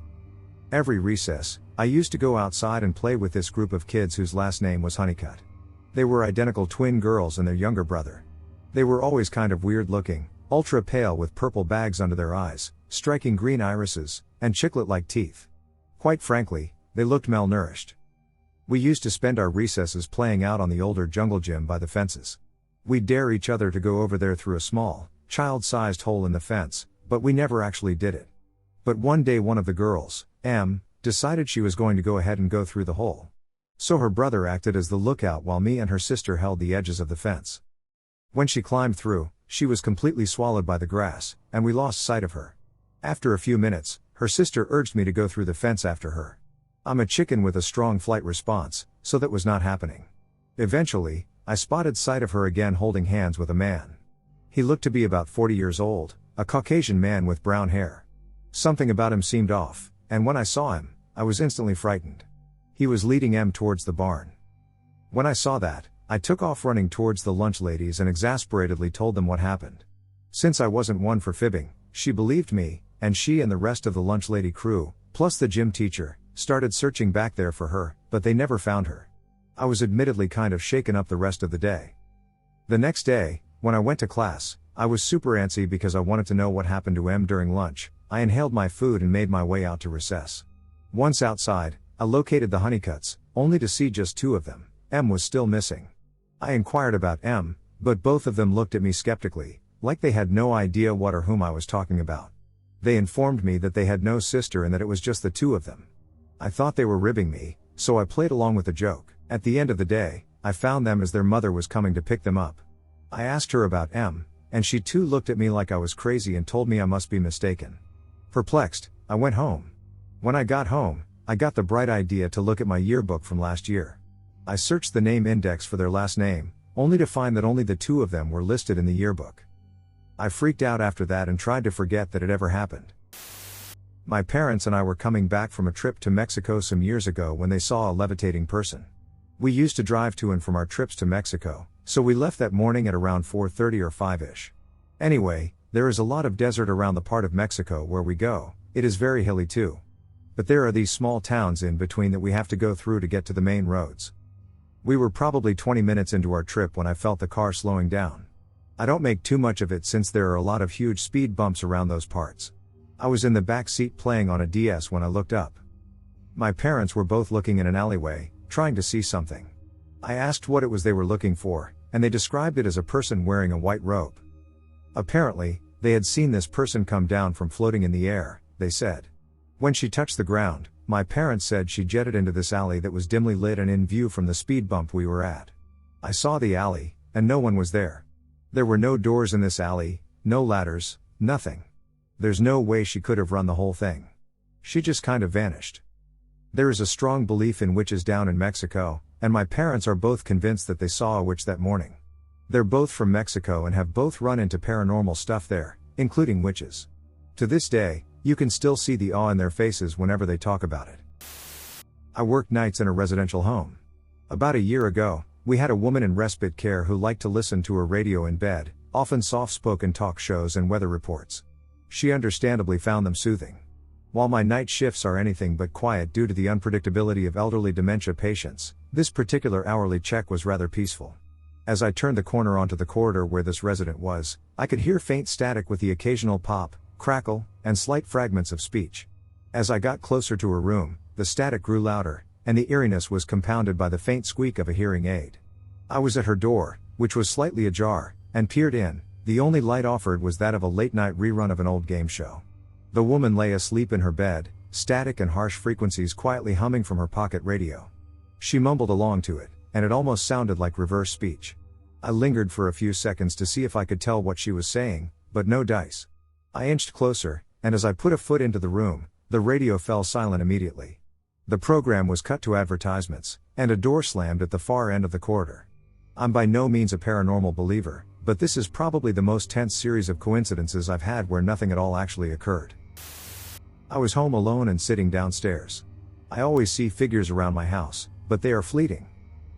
Every recess, I used to go outside and play with this group of kids whose last name was Honeycutt. They were identical twin girls and their younger brother. They were always kind of weird looking, ultra pale with purple bags under their eyes, striking green irises, and chiclet-like teeth. Quite frankly, they looked malnourished. We used to spend our recesses playing out on the older jungle gym by the fences. We'd dare each other to go over there through a small, child-sized hole in the fence, but we never actually did it. But one day one of the girls, M, decided she was going to go ahead and go through the hole. So her brother acted as the lookout while me and her sister held the edges of the fence. When she climbed through, she was completely swallowed by the grass, and we lost sight of her. After a few minutes, her sister urged me to go through the fence after her. I'm a chicken with a strong flight response, so that was not happening. Eventually, I spotted sight of her again holding hands with a man. He looked to be about 40 years old, a Caucasian man with brown hair. Something about him seemed off, and when I saw him, I was instantly frightened. He was leading M towards the barn. When I saw that, I took off running towards the lunch ladies and exasperatedly told them what happened. Since I wasn't one for fibbing, she believed me, and she and the rest of the lunch lady crew, plus the gym teacher, started searching back there for her, but they never found her. I was admittedly kind of shaken up the rest of the day. The next day, when I went to class, I was super antsy because I wanted to know what happened to M during lunch. I inhaled my food and made my way out to recess. Once outside, I located the Honeycutts, only to see just 2 of them. M was still missing. I inquired about M, but both of them looked at me skeptically, like they had no idea what or whom I was talking about. They informed me that they had no sister and that it was just the 2 of them. I thought they were ribbing me, so I played along with the joke. At the end of the day, I found them as their mother was coming to pick them up. I asked her about M, and she too looked at me like I was crazy and told me I must be mistaken. Perplexed, I went home. When I got home, I got the bright idea to look at my yearbook from last year. I searched the name index for their last name, only to find that only the 2 of them were listed in the yearbook. I freaked out after that and tried to forget that it ever happened. My parents and I were coming back from a trip to Mexico some years ago when they saw a levitating person. We used to drive to and from our trips to Mexico, so we left that morning at around 4:30 or 5-ish. Anyway, there is a lot of desert around the part of Mexico where we go. It is very hilly too. But there are these small towns in between that we have to go through to get to the main roads. We were probably 20 minutes into our trip when I felt the car slowing down. I don't make too much of it since there are a lot of huge speed bumps around those parts. I was in the back seat playing on a DS when I looked up. My parents were both looking in an alleyway, trying to see something. I asked what it was they were looking for, and they described it as a person wearing a white robe. Apparently, they had seen this person come down from floating in the air, they said. When she touched the ground, my parents said she jetted into this alley that was dimly lit and in view from the speed bump we were at. I saw the alley, and no one was there. There were no doors in this alley, no ladders, nothing. There's no way she could have run the whole thing. She just kind of vanished. There is a strong belief in witches down in Mexico, and my parents are both convinced that they saw a witch that morning. They're both from Mexico and have both run into paranormal stuff there, including witches. To this day, you can still see the awe in their faces whenever they talk about it. I worked nights in a residential home. About a year ago, we had a woman in respite care who liked to listen to her radio in bed, often soft-spoken talk shows and weather reports. She understandably found them soothing. While my night shifts are anything but quiet due to the unpredictability of elderly dementia patients, this particular hourly check was rather peaceful. As I turned the corner onto the corridor where this resident was, I could hear faint static with the occasional pop, crackle, and slight fragments of speech. As I got closer to her room, the static grew louder, and the eeriness was compounded by the faint squeak of a hearing aid. I was at her door, which was slightly ajar, and peered in. The only light offered was that of a late-night rerun of an old game show. The woman lay asleep in her bed, static and harsh frequencies quietly humming from her pocket radio. She mumbled along to it, and it almost sounded like reverse speech. I lingered for a few seconds to see if I could tell what she was saying, but no dice. I inched closer, and as I put a foot into the room, the radio fell silent immediately. The program was cut to advertisements, and a door slammed at the far end of the corridor. I'm by no means a paranormal believer, but this is probably the most tense series of coincidences I've had where nothing at all actually occurred. I was home alone and sitting downstairs. I always see figures around my house, but they are fleeting.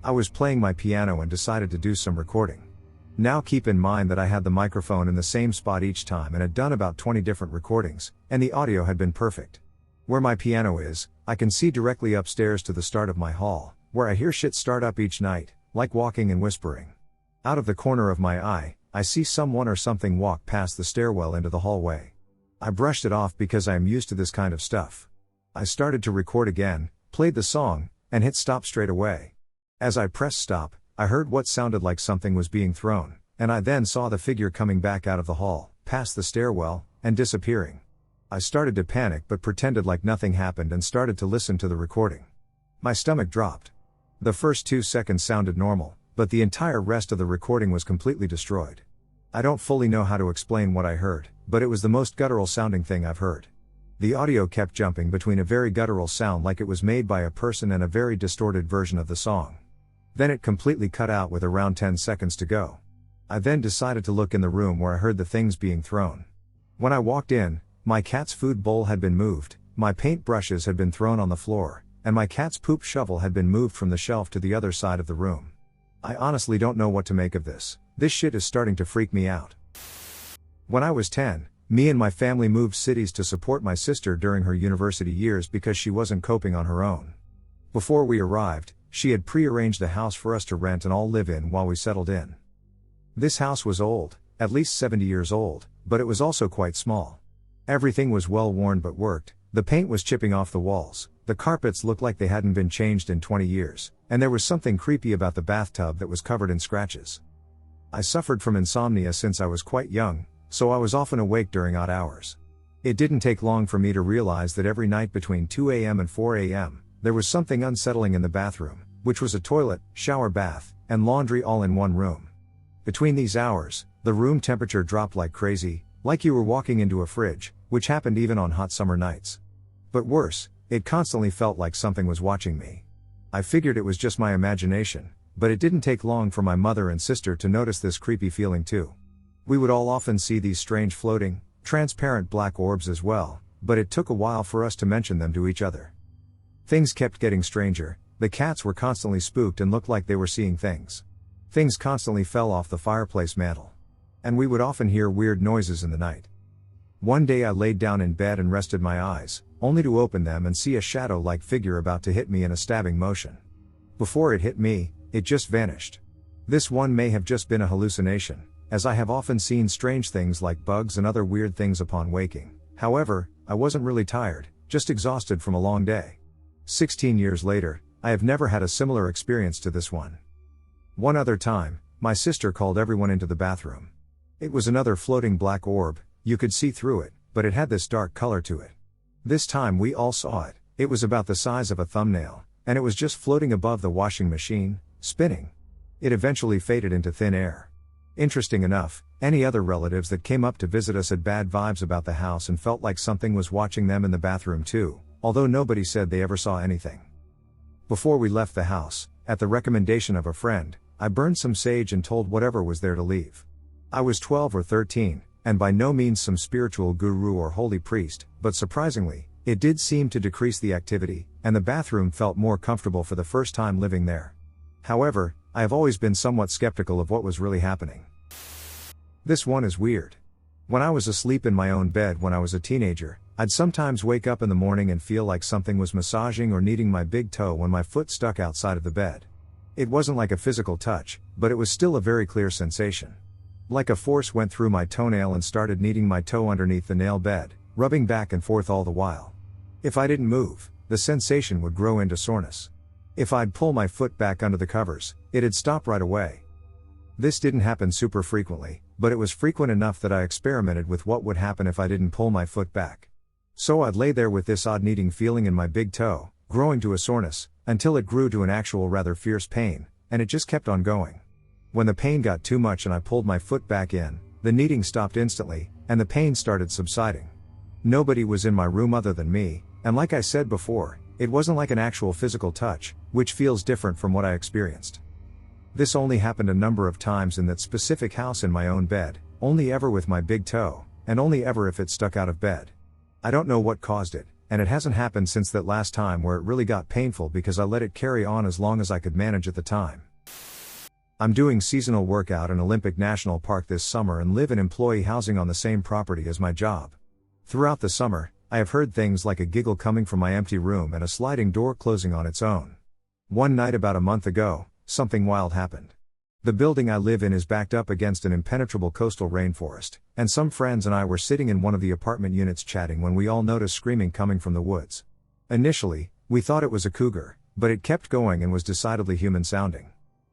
I was playing my piano and decided to do some recording. Now keep in mind that I had the microphone in the same spot each time and had done about 20 different recordings, and the audio had been perfect. Where my piano is, I can see directly upstairs to the start of my hall, where I hear shit start up each night, like walking and whispering. Out of the corner of my eye, I see someone or something walk past the stairwell into the hallway. I brushed it off because I am used to this kind of stuff. I started to record again, played the song, and hit stop straight away. As I pressed stop, I heard what sounded like something was being thrown, and I then saw the figure coming back out of the hall, past the stairwell, and disappearing. I started to panic but pretended like nothing happened and started to listen to the recording. My stomach dropped. The first 2 seconds sounded normal, but the entire rest of the recording was completely destroyed. I don't fully know how to explain what I heard, but it was the most guttural sounding thing I've heard. The audio kept jumping between a very guttural sound like it was made by a person and a very distorted version of the song. Then it completely cut out with around 10 seconds to go. I then decided to look in the room where I heard the things being thrown. When I walked in, my cat's food bowl had been moved, my paint brushes had been thrown on the floor, and my cat's poop shovel had been moved from the shelf to the other side of the room. I honestly don't know what to make of this. This shit is starting to freak me out. When I was 10, me and my family moved cities to support my sister during her university years because she wasn't coping on her own. Before we arrived, she had pre-arranged a house for us to rent and all live in while we settled in. This house was old, at least 70 years old, but it was also quite small. Everything was well worn but worked, the paint was chipping off the walls, the carpets looked like they hadn't been changed in 20 years, and there was something creepy about the bathtub that was covered in scratches. I suffered from insomnia since I was quite young, so I was often awake during odd hours. It didn't take long for me to realize that every night between 2 a.m. and 4 a.m., there was something unsettling in the bathroom, which was a toilet, shower bath, and laundry all in one room. Between these hours, the room temperature dropped like crazy, like you were walking into a fridge, which happened even on hot summer nights. But worse, it constantly felt like something was watching me. I figured it was just my imagination, but it didn't take long for my mother and sister to notice this creepy feeling too. We would all often see these strange floating, transparent black orbs as well, but it took a while for us to mention them to each other. Things kept getting stranger. The cats were constantly spooked and looked like they were seeing things. Things constantly fell off the fireplace mantel. And we would often hear weird noises in the night. One day I laid down in bed and rested my eyes, only to open them and see a shadow-like figure about to hit me in a stabbing motion. Before it hit me, it just vanished. This one may have just been a hallucination, as I have often seen strange things like bugs and other weird things upon waking. However, I wasn't really tired, just exhausted from a long day. 16 years later, I have never had a similar experience to this one. One other time, my sister called everyone into the bathroom. It was another floating black orb. You could see through it, but it had this dark color to it. This time we all saw it. It was about the size of a thumbnail, and it was just floating above the washing machine, spinning. It eventually faded into thin air. Interesting enough, any other relatives that came up to visit us had bad vibes about the house and felt like something was watching them in the bathroom too, although nobody said they ever saw anything. Before we left the house, at the recommendation of a friend, I burned some sage and told whatever was there to leave. I was 12 or 13, and by no means some spiritual guru or holy priest, but surprisingly, it did seem to decrease the activity, and the bathroom felt more comfortable for the first time living there. However, I have always been somewhat skeptical of what was really happening. This one is weird. When I was asleep in my own bed when I was a teenager, I'd sometimes wake up in the morning and feel like something was massaging or kneading my big toe when my foot stuck outside of the bed. It wasn't like a physical touch, but it was still a very clear sensation. Like a force went through my toenail and started kneading my toe underneath the nail bed, rubbing back and forth all the while. If I didn't move, the sensation would grow into soreness. If I'd pull my foot back under the covers, it'd stop right away. This didn't happen super frequently, but it was frequent enough that I experimented with what would happen if I didn't pull my foot back. So I'd lay there with this odd kneading feeling in my big toe, growing to a soreness, until it grew to an actual rather fierce pain, and it just kept on going. When the pain got too much and I pulled my foot back in, the kneading stopped instantly, and the pain started subsiding. Nobody was in my room other than me, and like I said before, it wasn't like an actual physical touch, which feels different from what I experienced. This only happened a number of times in that specific house in my own bed, only ever with my big toe, and only ever if it stuck out of bed. I don't know what caused it, and it hasn't happened since that last time where it really got painful because I let it carry on as long as I could manage at the time. I'm doing seasonal work out in Olympic National Park this summer and live in employee housing on the same property as my job. Throughout the summer, I have heard things like a giggle coming from my empty room and a sliding door closing on its own. One night about a month ago, something wild happened. The building I live in is backed up against an impenetrable coastal rainforest, and some friends and I were sitting in one of the apartment units chatting when we all noticed screaming coming from the woods. Initially, we thought it was a cougar, but it kept going and was decidedly human sounding.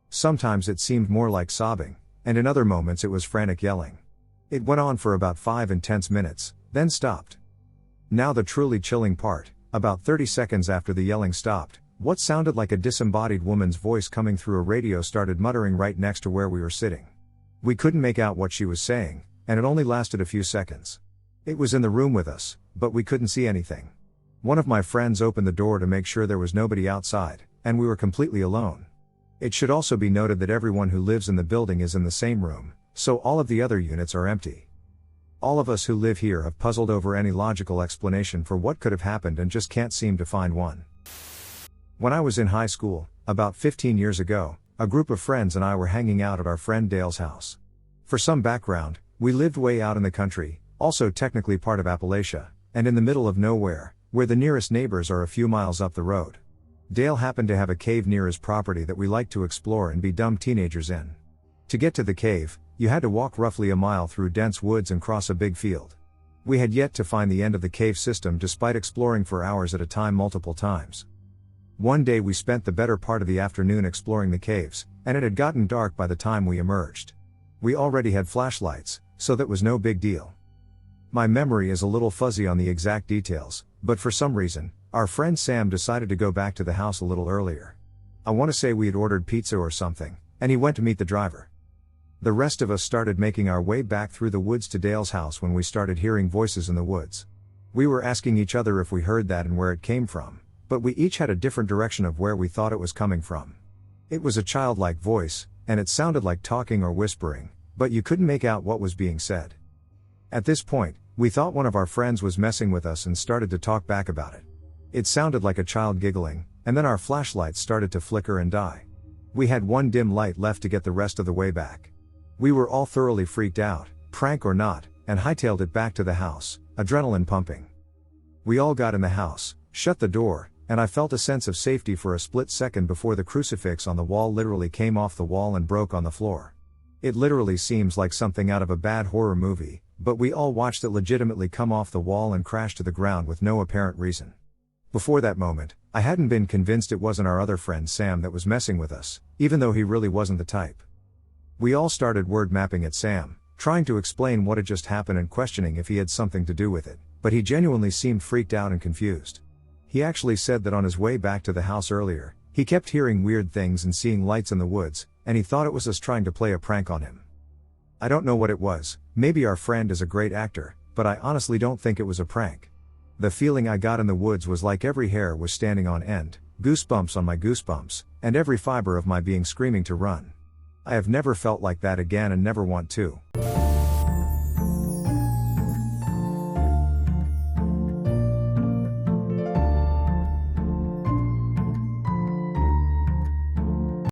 Sometimes it seemed more like sobbing, and in other moments it was frantic yelling. It went on for about 5 intense minutes, then stopped. Now the truly chilling part, about 30 seconds after the yelling stopped, what sounded like a disembodied woman's voice coming through a radio started muttering right next to where we were sitting. We couldn't make out what she was saying, and it only lasted a few seconds. It was in the room with us, but we couldn't see anything. One of my friends opened the door to make sure there was nobody outside, and we were completely alone. It should also be noted that everyone who lives in the building is in the same room, so all of the other units are empty. All of us who live here have puzzled over any logical explanation for what could have happened and just can't seem to find one. When I was in high school, about 15 years ago, a group of friends and I were hanging out at our friend Dale's house. For some background, we lived way out in the country, also technically part of Appalachia, and in the middle of nowhere, where the nearest neighbors are a few miles up the road. Dale happened to have a cave near his property that we liked to explore and be dumb teenagers in. To get to the cave, you had to walk roughly a mile through dense woods and cross a big field. We had yet to find the end of the cave system despite exploring for hours at a time multiple times. One day we spent the better part of the afternoon exploring the caves, and it had gotten dark by the time we emerged. We already had flashlights, so that was no big deal. My memory is a little fuzzy on the exact details, but for some reason, our friend Sam decided to go back to the house a little earlier. I want to say we had ordered pizza or something, and he went to meet the driver. The rest of us started making our way back through the woods to Dale's house when we started hearing voices in the woods. We were asking each other if we heard that and where it came from, but we each had a different direction of where we thought it was coming from. It was a childlike voice, and it sounded like talking or whispering, but you couldn't make out what was being said. At this point, We thought one of our friends was messing with us and started to talk back about it. It sounded like a child giggling, and then our flashlights started to flicker and die. We had one dim light left to get the rest of the way back. We were all thoroughly freaked out, prank or not, and hightailed it back to the house, adrenaline pumping. We all got in the house, shut the door, and I felt a sense of safety for a split second before the crucifix on the wall literally came off the wall and broke on the floor. It literally seems like something out of a bad horror movie, but we all watched it legitimately come off the wall and crash to the ground with no apparent reason. Before that moment, I hadn't been convinced it wasn't our other friend Sam that was messing with us, even though he really wasn't the type. We all started word mapping at Sam, trying to explain what had just happened and questioning if he had something to do with it, but he genuinely seemed freaked out and confused. He actually said that on his way back to the house earlier, he kept hearing weird things and seeing lights in the woods, and he thought it was us trying to play a prank on him. I don't know what it was, maybe our friend is a great actor, but I honestly don't think it was a prank. The feeling I got in the woods was like every hair was standing on end, goosebumps on my goosebumps, and every fiber of my being screaming to run. I have never felt like that again and never want to.